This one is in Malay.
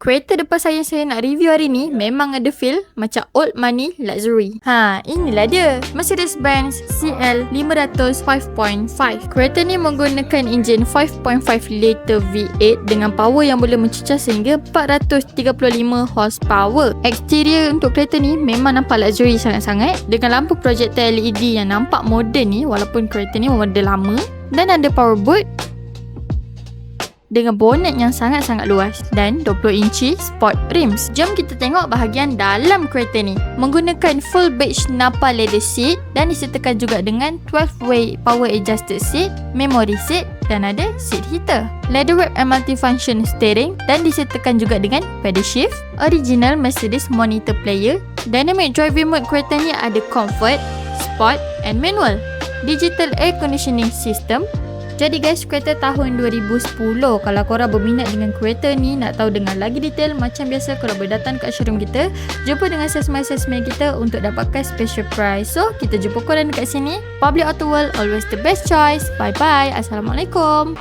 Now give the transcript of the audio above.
Kereta depan saya nak review hari ni memang ada feel macam old money luxury. Inilah dia. Mercedes-Benz CL500 5.5. Kereta ni menggunakan enjin 5.5 liter V8 dengan power yang boleh mencecah sehingga 435 horsepower. Eksterior untuk kereta ni memang nampak luxury sangat-sangat dengan lampu projector LED yang nampak moden ni walaupun kereta ni model lama, dan ada power boot dengan bonnet yang sangat-sangat luas dan 20 inci sport rims. Jom kita tengok bahagian dalam kereta ni. Menggunakan full beige Napa leather seat dan disertakan juga dengan 12-way power adjusted seat, memory seat dan ada seat heater. Leather wrap and multifunction steering dan disertakan juga dengan pedal shift, original Mercedes monitor player, dynamic driving mode kereta ni ada comfort, sport and manual, digital air conditioning system. Jadi guys, kereta tahun 2010. Kalau korang berminat dengan kereta ni, nak tahu dengan lagi detail, macam biasa korang boleh datang ke showroom kita, jumpa dengan salesman kita untuk dapatkan special price. So, kita jumpa korang dekat sini. Public Auto World, always the best choice. Bye bye. Assalamualaikum.